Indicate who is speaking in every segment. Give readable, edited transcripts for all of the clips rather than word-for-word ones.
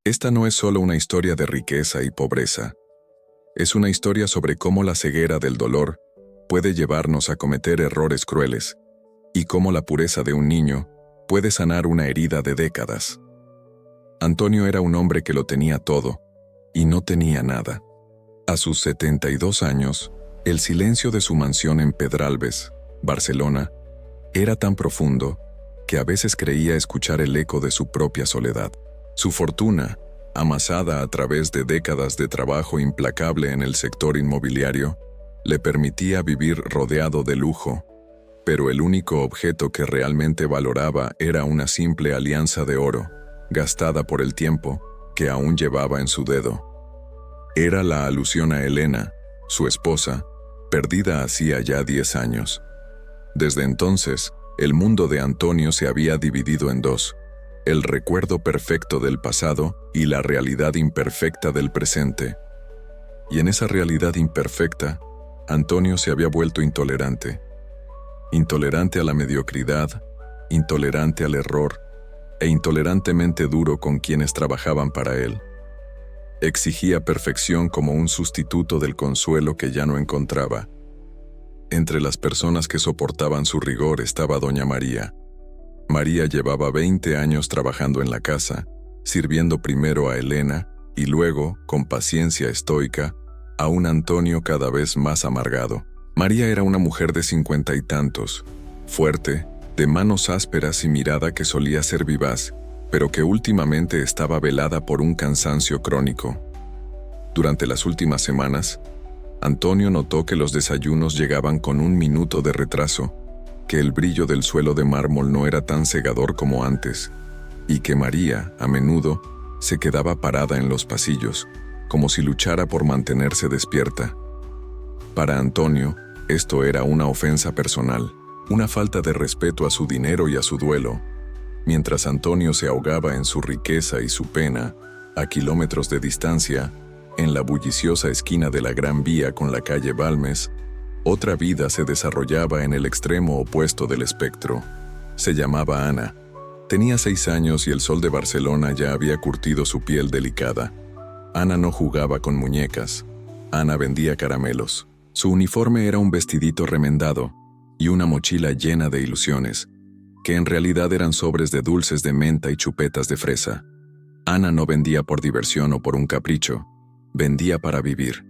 Speaker 1: Esta no es solo una historia de riqueza y pobreza. Es una historia sobre cómo la ceguera del dolor puede llevarnos a cometer errores crueles y cómo la pureza de un niño puede sanar una herida de décadas. Antonio era un hombre que lo tenía todo y no tenía nada. A sus 72 años, el silencio de su mansión en Pedralbes, Barcelona, era tan profundo que a veces creía escuchar el eco de su propia soledad. Su fortuna, amasada a través de décadas de trabajo implacable en el sector inmobiliario, le permitía vivir rodeado de lujo, pero el único objeto que realmente valoraba era una simple alianza de oro, gastada por el tiempo, que aún llevaba en su dedo. Era la alusión a Elena, su esposa, perdida hacía ya 10 años. Desde entonces, el mundo de Antonio se había dividido en dos: el recuerdo perfecto del pasado y la realidad imperfecta del presente. Y en esa realidad imperfecta, Antonio se había vuelto intolerante. Intolerante a la mediocridad, intolerante al error, e intolerantemente duro con quienes trabajaban para él. Exigía perfección como un sustituto del consuelo que ya no encontraba. Entre las personas que soportaban su rigor estaba doña María. María llevaba 20 años trabajando en la casa, sirviendo primero a Elena y luego, con paciencia estoica, a un Antonio cada vez más amargado. María era una mujer de 50 y tantos, fuerte, de manos ásperas y mirada que solía ser vivaz, pero que últimamente estaba velada por un cansancio crónico. Durante las últimas semanas, Antonio notó que los desayunos llegaban con 1 minuto de retraso, que el brillo del suelo de mármol no era tan cegador como antes, y que María, a menudo, se quedaba parada en los pasillos, como si luchara por mantenerse despierta. Para Antonio, esto era una ofensa personal, una falta de respeto a su dinero y a su duelo. Mientras Antonio se ahogaba en su riqueza y su pena, a kilómetros de distancia, en la bulliciosa esquina de la Gran Vía con la calle Balmes, otra vida se desarrollaba en el extremo opuesto del espectro. Se llamaba Ana. Tenía 6 años y el sol de Barcelona ya había curtido su piel delicada. Ana no jugaba con muñecas. Ana vendía caramelos. Su uniforme era un vestidito remendado y una mochila llena de ilusiones, que en realidad eran sobres de dulces de menta y chupetas de fresa. Ana no vendía por diversión o por un capricho, vendía para vivir,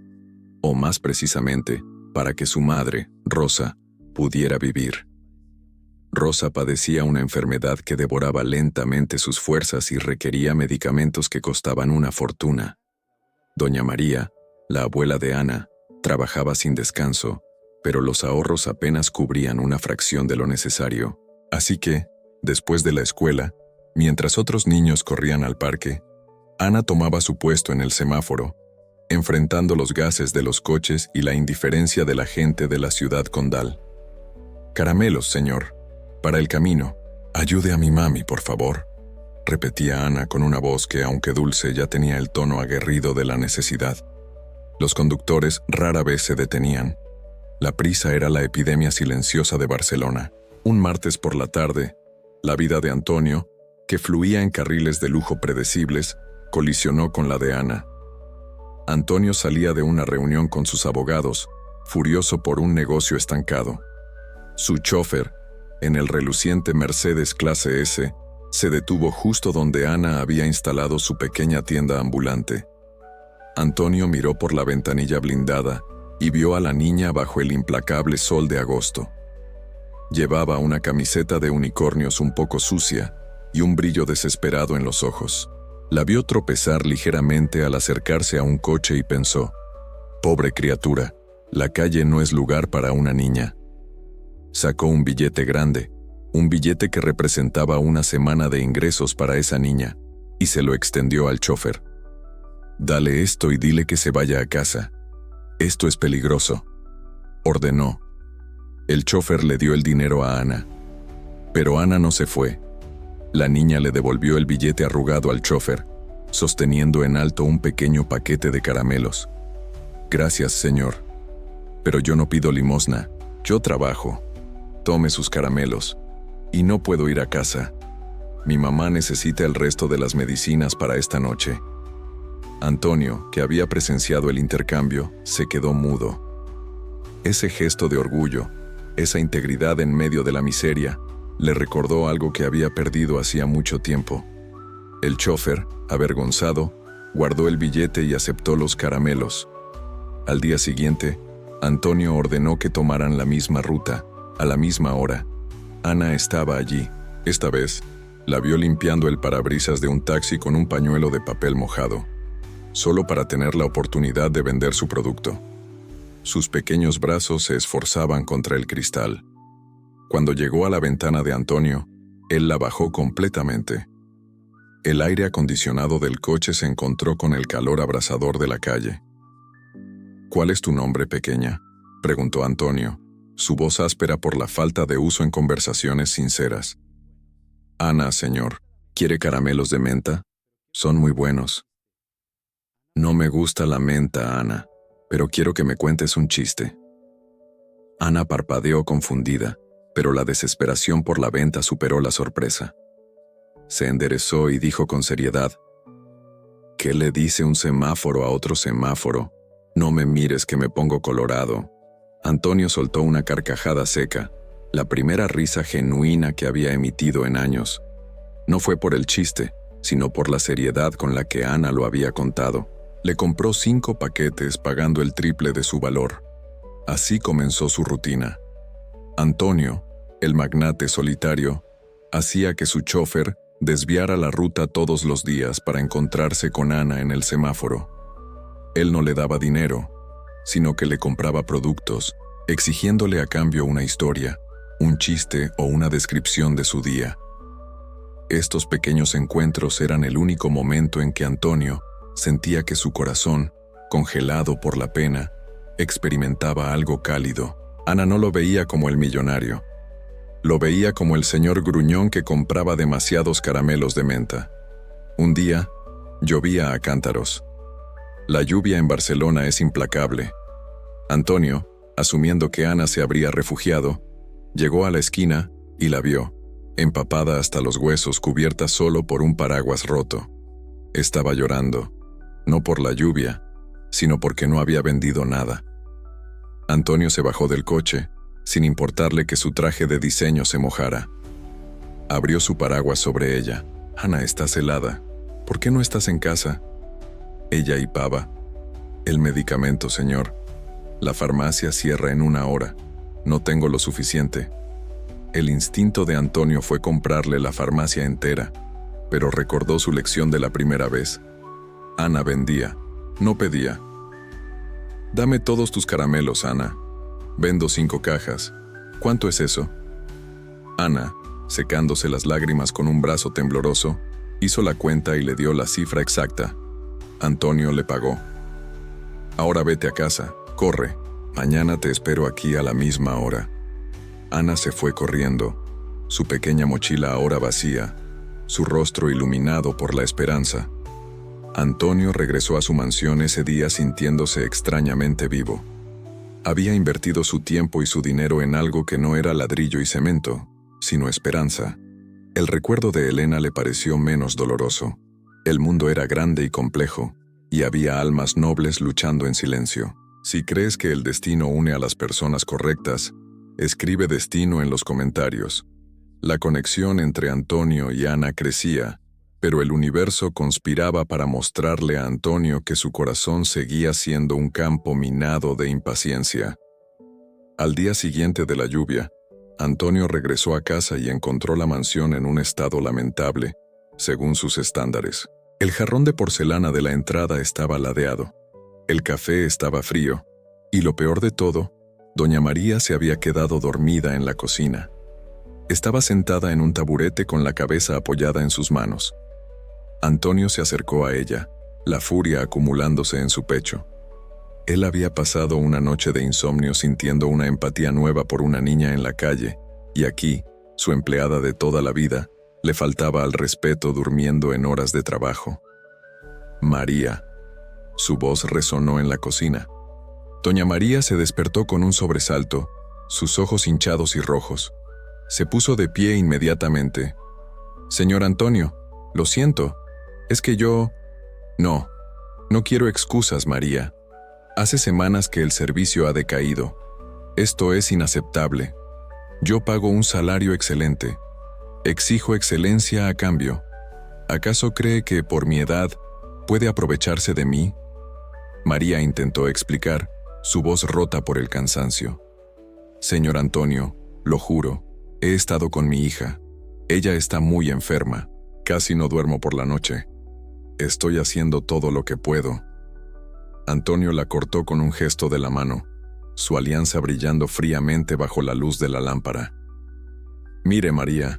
Speaker 1: o más precisamente, para que su madre, Rosa, pudiera vivir. Rosa padecía una enfermedad que devoraba lentamente sus fuerzas y requería medicamentos que costaban una fortuna. Doña María, la abuela de Ana, trabajaba sin descanso, pero los ahorros apenas cubrían una fracción de lo necesario. Así que, después de la escuela, mientras otros niños corrían al parque, Ana tomaba su puesto en el semáforo, enfrentando los gases de los coches y la indiferencia de la gente de la ciudad condal. «Caramelos, señor, para el camino. Ayude a mi mami, por favor», repetía Ana con una voz que, aunque dulce, ya tenía el tono aguerrido de la necesidad. Los conductores rara vez se detenían. La prisa era la epidemia silenciosa de Barcelona. Un martes por la tarde, la vida de Antonio, que fluía en carriles de lujo predecibles, colisionó con la de Ana. Antonio salía de una reunión con sus abogados, furioso por un negocio estancado. Su chofer, en el reluciente Mercedes clase S, se detuvo justo donde Ana había instalado su pequeña tienda ambulante. Antonio miró por la ventanilla blindada y vio a la niña bajo el implacable sol de agosto. Llevaba una camiseta de unicornios un poco sucia y un brillo desesperado en los ojos. La vio tropezar ligeramente al acercarse a un coche y pensó: «Pobre criatura, la calle no es lugar para una niña». Sacó un billete grande, un billete que representaba una semana de ingresos para esa niña, y se lo extendió al chofer. «Dale esto y dile que se vaya a casa. Esto es peligroso», ordenó. El chofer le dio el dinero a Ana. Pero Ana no se fue. La niña le devolvió el billete arrugado al chofer, sosteniendo en alto un pequeño paquete de caramelos. «Gracias, señor. Pero yo no pido limosna. Yo trabajo. Tome sus caramelos. Y no puedo ir a casa». Mi mamá necesita el resto de las medicinas para esta noche. Antonio, que había presenciado el intercambio, se quedó mudo. Ese gesto de orgullo, esa integridad en medio de la miseria, le recordó algo que había perdido hacía mucho tiempo. El chofer, avergonzado, guardó el billete y aceptó los caramelos. Al día siguiente, Antonio ordenó que tomaran la misma ruta, a la misma hora. Ana estaba allí. Esta vez, la vio limpiando el parabrisas de un taxi con un pañuelo de papel mojado, solo para tener la oportunidad de vender su producto. Sus pequeños brazos se esforzaban contra el cristal. Cuando llegó a la ventana de Antonio, él la bajó completamente. El aire acondicionado del coche se encontró con el calor abrasador de la calle. «¿Cuál es tu nombre, pequeña?», preguntó Antonio, su voz áspera por la falta de uso en conversaciones sinceras. «Ana, señor. ¿Quiere caramelos de menta? Son muy buenos». «No me gusta la menta, Ana, pero quiero que me cuentes un chiste». Ana parpadeó confundida, pero la desesperación por la venta superó la sorpresa. Se enderezó y dijo con seriedad: «¿Qué le dice un semáforo a otro semáforo? No me mires que me pongo colorado». Antonio soltó una carcajada seca, la primera risa genuina que había emitido en años. No fue por el chiste, sino por la seriedad con la que Ana lo había contado. Le compró 5 paquetes pagando el triple de su valor. Así comenzó su rutina. Antonio, el magnate solitario, hacía que su chofer desviara la ruta todos los días para encontrarse con Ana en el semáforo. Él no le daba dinero, sino que le compraba productos, exigiéndole a cambio una historia, un chiste o una descripción de su día. Estos pequeños encuentros eran el único momento en que Antonio sentía que su corazón, congelado por la pena, experimentaba algo cálido. Ana no lo veía como el millonario. Lo veía como el señor gruñón que compraba demasiados caramelos de menta. Un día, llovía a cántaros. La lluvia en Barcelona es implacable. Antonio, asumiendo que Ana se habría refugiado, llegó a la esquina y la vio, empapada hasta los huesos, cubierta solo por un paraguas roto. Estaba llorando, no por la lluvia, sino porque no había vendido nada. Antonio se bajó del coche, sin importarle que su traje de diseño se mojara. Abrió su paraguas sobre ella. «Ana, estás helada. ¿Por qué no estás en casa?» Ella hipaba. «El medicamento, señor. La farmacia cierra en 1 hora. No tengo lo suficiente». El instinto de Antonio fue comprarle la farmacia entera, pero recordó su lección de la primera vez. Ana vendía, no pedía. «Dame todos tus caramelos, Ana. Vendo 5 cajas. ¿Cuánto es eso?» Ana, secándose las lágrimas con un brazo tembloroso, hizo la cuenta y le dio la cifra exacta. Antonio le pagó. «Ahora vete a casa, corre. Mañana te espero aquí a la misma hora». Ana se fue corriendo, su pequeña mochila ahora vacía, su rostro iluminado por la esperanza. Antonio regresó a su mansión ese día sintiéndose extrañamente vivo. Había invertido su tiempo y su dinero en algo que no era ladrillo y cemento, sino esperanza. El recuerdo de Elena le pareció menos doloroso. El mundo era grande y complejo, y había almas nobles luchando en silencio. Si crees que el destino une a las personas correctas, escribe destino en los comentarios. La conexión entre Antonio y Ana crecía, pero el universo conspiraba para mostrarle a Antonio que su corazón seguía siendo un campo minado de impaciencia. Al día siguiente de la lluvia, Antonio regresó a casa y encontró la mansión en un estado lamentable, según sus estándares. El jarrón de porcelana de la entrada estaba ladeado, el café estaba frío, y lo peor de todo, doña María se había quedado dormida en la cocina. Estaba sentada en un taburete con la cabeza apoyada en sus manos. Antonio se acercó a ella, la furia acumulándose en su pecho. Él había pasado una noche de insomnio sintiendo una empatía nueva por una niña en la calle, y aquí, su empleada de toda la vida, le faltaba al respeto durmiendo en horas de trabajo. «María». Su voz resonó en la cocina. Doña María se despertó con un sobresalto, sus ojos hinchados y rojos. Se puso de pie inmediatamente. Señor Antonio, lo siento. Es que yo... No, no quiero excusas, María. Hace semanas que el servicio ha decaído. Esto es inaceptable. Yo pago un salario excelente. Exijo excelencia a cambio. ¿Acaso cree que, por mi edad, puede aprovecharse de mí? María intentó explicar, su voz rota por el cansancio. Señor Antonio, lo juro, he estado con mi hija. Ella está muy enferma. Casi no duermo por la noche. Estoy haciendo todo lo que puedo. Antonio la cortó con un gesto de la mano, su alianza brillando fríamente bajo la luz de la lámpara. Mire, María,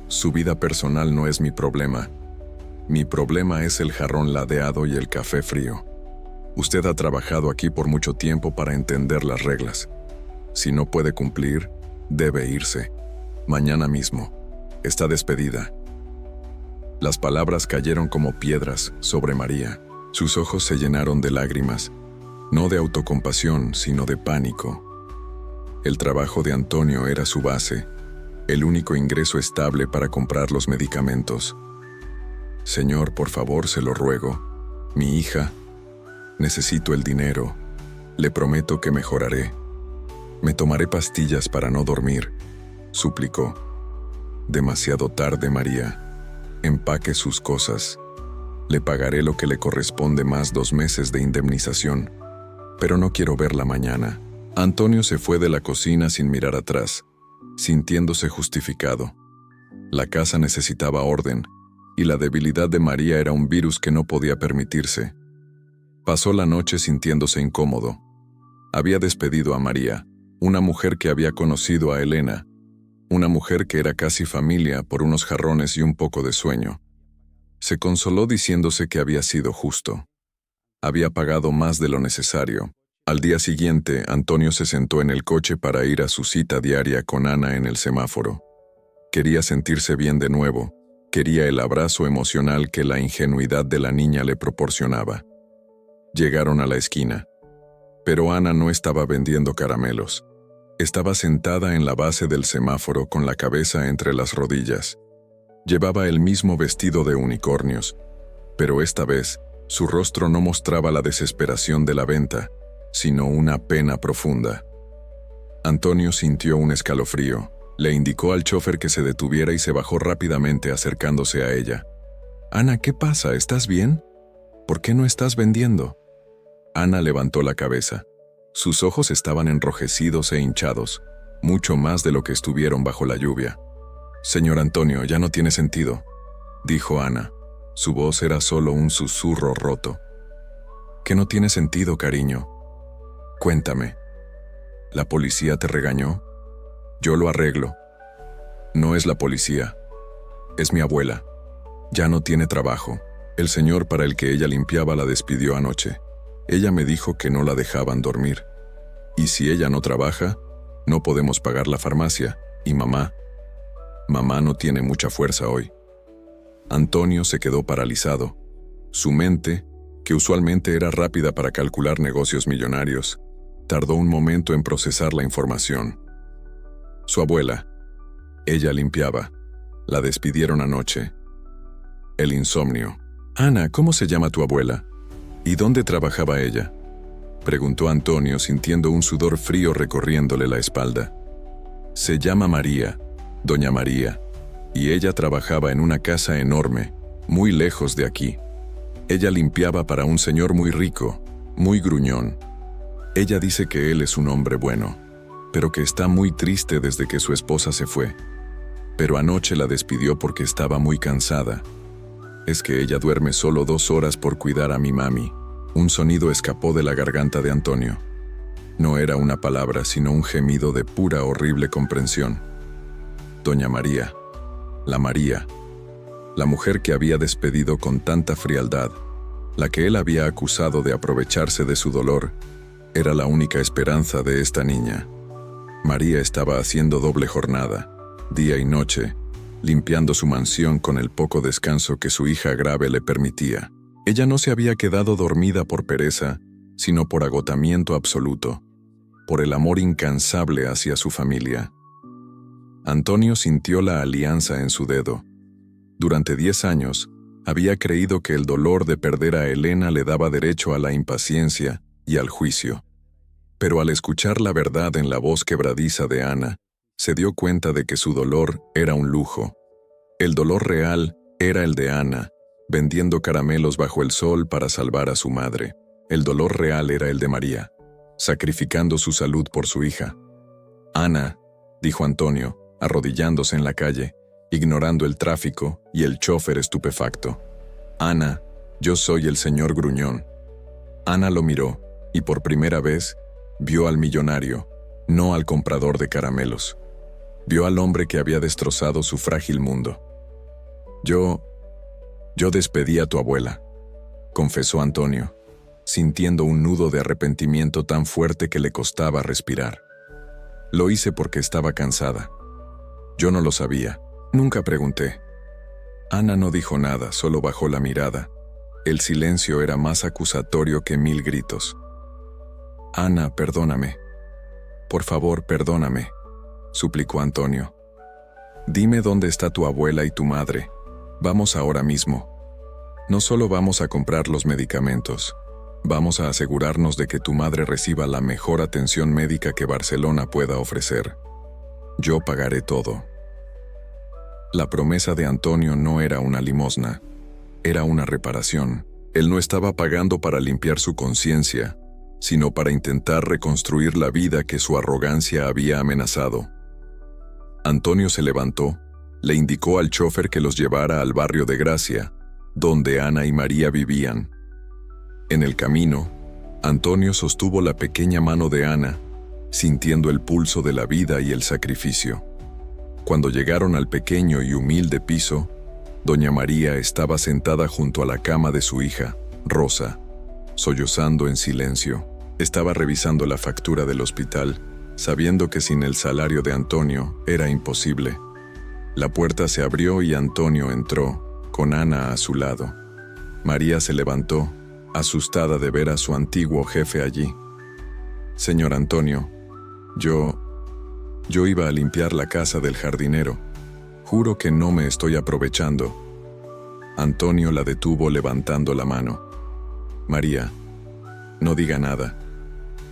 Speaker 1: su vida personal no es mi problema. Mi problema es el jarrón ladeado y el café frío. Usted ha trabajado aquí por mucho tiempo para entender las reglas. Si no puede cumplir, debe irse. Mañana mismo. Está despedida. Las palabras cayeron como piedras sobre María. Sus ojos se llenaron de lágrimas, no de autocompasión, sino de pánico. El trabajo de Antonio era su base, el único ingreso estable para comprar los medicamentos. Señor, por favor, se lo ruego. Mi hija, necesito el dinero. Le prometo que mejoraré. Me tomaré pastillas para no dormir, suplicó. Demasiado tarde, María. Empaque sus cosas. Le pagaré lo que le corresponde más 2 meses de indemnización, pero no quiero verla mañana. Antonio se fue de la cocina sin mirar atrás, sintiéndose justificado. La casa necesitaba orden, y la debilidad de María era un virus que no podía permitirse. Pasó la noche sintiéndose incómodo. Había despedido a María, una mujer que había conocido a Elena, una mujer que era casi familia, por unos jarrones y un poco de sueño. Se consoló diciéndose que había sido justo. Había pagado más de lo necesario. Al día siguiente, Antonio se sentó en el coche para ir a su cita diaria con Ana en el semáforo. Quería sentirse bien de nuevo. Quería el abrazo emocional que la ingenuidad de la niña le proporcionaba. Llegaron a la esquina. Pero Ana no estaba vendiendo caramelos. Estaba sentada en la base del semáforo con la cabeza entre las rodillas. Llevaba el mismo vestido de unicornios, pero esta vez su rostro no mostraba la desesperación de la venta, sino una pena profunda. Antonio sintió un escalofrío. Le indicó al chofer que se detuviera y se bajó rápidamente acercándose a ella. «Ana, ¿qué pasa? ¿Estás bien? ¿Por qué no estás vendiendo?» Ana levantó la cabeza. Sus ojos estaban enrojecidos e hinchados, mucho más de lo que estuvieron bajo la lluvia. «Señor Antonio, ya no tiene sentido», dijo Ana. Su voz era solo un susurro roto. «¿Qué no tiene sentido, cariño? Cuéntame. ¿La policía te regañó? Yo lo arreglo». «No es la policía. Es mi abuela. Ya no tiene trabajo. El señor para el que ella limpiaba la despidió anoche. Ella me dijo que no la dejaban dormir. Y si ella no trabaja, no podemos pagar la farmacia. Y mamá no tiene mucha fuerza hoy». Antonio se quedó paralizado. Su mente, que usualmente era rápida para calcular negocios millonarios, tardó un momento en procesar la información. Su abuela. Ella limpiaba. La despidieron anoche. El insomnio. «Ana, ¿cómo se llama tu abuela? ¿Y dónde trabajaba ella?», preguntó Antonio sintiendo un sudor frío recorriéndole la espalda. «Se llama María, doña María, y ella trabajaba en una casa enorme, muy lejos de aquí. Ella limpiaba para un señor muy rico, muy gruñón. Ella dice que él es un hombre bueno, pero que está muy triste desde que su esposa se fue. Pero anoche la despidió porque estaba muy cansada. Es que ella duerme solo 2 horas por cuidar a mi mami». Un sonido escapó de la garganta de Antonio. No era una palabra, sino un gemido de pura horrible comprensión. Doña María, la mujer que había despedido con tanta frialdad, la que él había acusado de aprovecharse de su dolor, era la única esperanza de esta niña. María estaba haciendo doble jornada, día y noche, limpiando su mansión con el poco descanso que su hija grave le permitía. Ella no se había quedado dormida por pereza, sino por agotamiento absoluto, por el amor incansable hacia su familia. Antonio sintió la alianza en su dedo. Durante 10 años, había creído que el dolor de perder a Elena le daba derecho a la impaciencia y al juicio. Pero al escuchar la verdad en la voz quebradiza de Ana, se dio cuenta de que su dolor era un lujo. El dolor real era el de Ana, vendiendo caramelos bajo el sol para salvar a su madre. El dolor real era el de María, sacrificando su salud por su hija. «Ana», dijo Antonio, arrodillándose en la calle, ignorando el tráfico y el chofer estupefacto. «Ana, yo soy el señor Gruñón». Ana lo miró, y por primera vez, vio al millonario, no al comprador de caramelos. Vio al hombre que había destrozado su frágil mundo. Yo despedí a tu abuela», confesó Antonio, sintiendo un nudo de arrepentimiento tan fuerte que le costaba respirar. «Lo hice porque estaba cansada. Yo no lo sabía. Nunca pregunté». Ana no dijo nada, solo bajó la mirada. El silencio era más acusatorio que 1000 gritos. «Ana, perdóname. Por favor, perdóname», suplicó Antonio. «Dime dónde está tu abuela y tu madre. Vamos ahora mismo. No solo vamos a comprar los medicamentos, vamos a asegurarnos de que tu madre reciba la mejor atención médica que Barcelona pueda ofrecer. Yo pagaré todo». La promesa de Antonio no era una limosna, era una reparación. Él no estaba pagando para limpiar su conciencia, sino para intentar reconstruir la vida que su arrogancia había amenazado. Antonio se levantó, le indicó al chofer que los llevara al barrio de Gracia, donde Ana y María vivían. En el camino, Antonio sostuvo la pequeña mano de Ana, sintiendo el pulso de la vida y el sacrificio. Cuando llegaron al pequeño y humilde piso, doña María estaba sentada junto a la cama de su hija, Rosa, sollozando en silencio. Estaba revisando la factura del hospital, sabiendo que sin el salario de Antonio era imposible. La puerta se abrió y Antonio entró, con Ana a su lado. María se levantó, asustada de ver a su antiguo jefe allí. «Señor Antonio, yo iba a limpiar la casa del jardinero. Juro que no me estoy aprovechando». Antonio la detuvo levantando la mano. «María, no diga nada.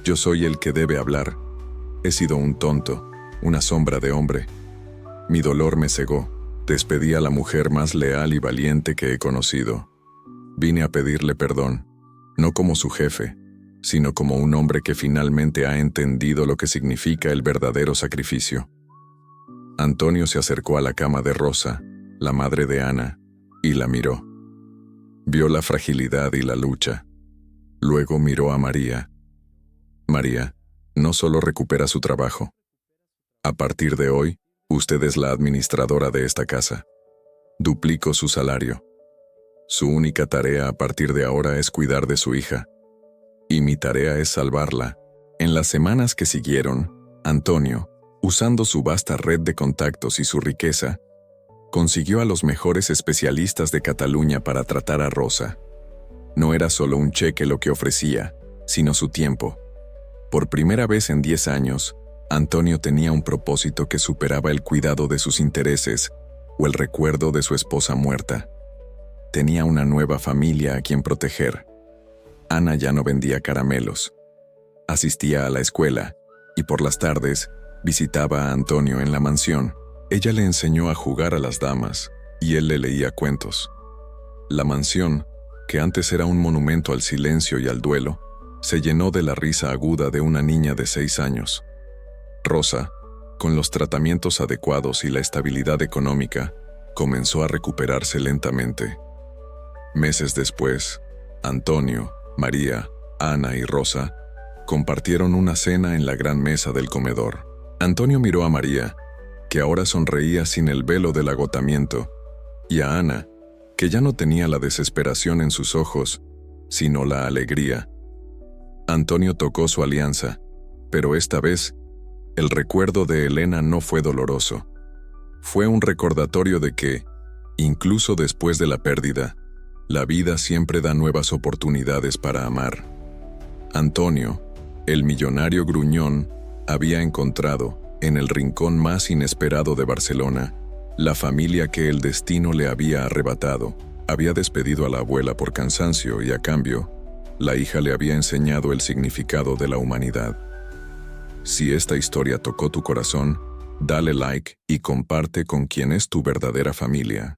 Speaker 1: Yo soy el que debe hablar. He sido un tonto, una sombra de hombre. Mi dolor me cegó. Despedí a la mujer más leal y valiente que he conocido. Vine a pedirle perdón, no como su jefe, sino como un hombre que finalmente ha entendido lo que significa el verdadero sacrificio». Antonio se acercó a la cama de Rosa, la madre de Ana, y la miró. Vio la fragilidad y la lucha. Luego miró a María. «María, no solo recupera su trabajo. A partir de hoy, usted es la administradora de esta casa. Duplico su salario. Su única tarea a partir de ahora es cuidar de su hija. Y mi tarea es salvarla». En las semanas que siguieron, Antonio, usando su vasta red de contactos y su riqueza, consiguió a los mejores especialistas de Cataluña para tratar a Rosa. No era solo un cheque lo que ofrecía, sino su tiempo. Por primera vez en 10 años, Antonio tenía un propósito que superaba el cuidado de sus intereses o el recuerdo de su esposa muerta. Tenía una nueva familia a quien proteger. Ana ya no vendía caramelos. Asistía a la escuela y por las tardes visitaba a Antonio en la mansión. Ella le enseñó a jugar a las damas y él le leía cuentos. La mansión, que antes era un monumento al silencio y al duelo, se llenó de la risa aguda de una niña de 6 años. Rosa, con los tratamientos adecuados y la estabilidad económica, comenzó a recuperarse lentamente. Meses después, Antonio, María, Ana y Rosa compartieron una cena en la gran mesa del comedor. Antonio miró a María, que ahora sonreía sin el velo del agotamiento, y a Ana, que ya no tenía la desesperación en sus ojos, sino la alegría. Antonio tocó su alianza, pero esta vez, el recuerdo de Elena no fue doloroso. Fue un recordatorio de que, incluso después de la pérdida, la vida siempre da nuevas oportunidades para amar. Antonio, el millonario gruñón, había encontrado, en el rincón más inesperado de Barcelona, La familia que el destino le había arrebatado había despedido a la abuela por cansancio y, a cambio, la hija le había enseñado el significado de la humanidad. Si esta historia tocó tu corazón, dale like y comparte con quien es tu verdadera familia.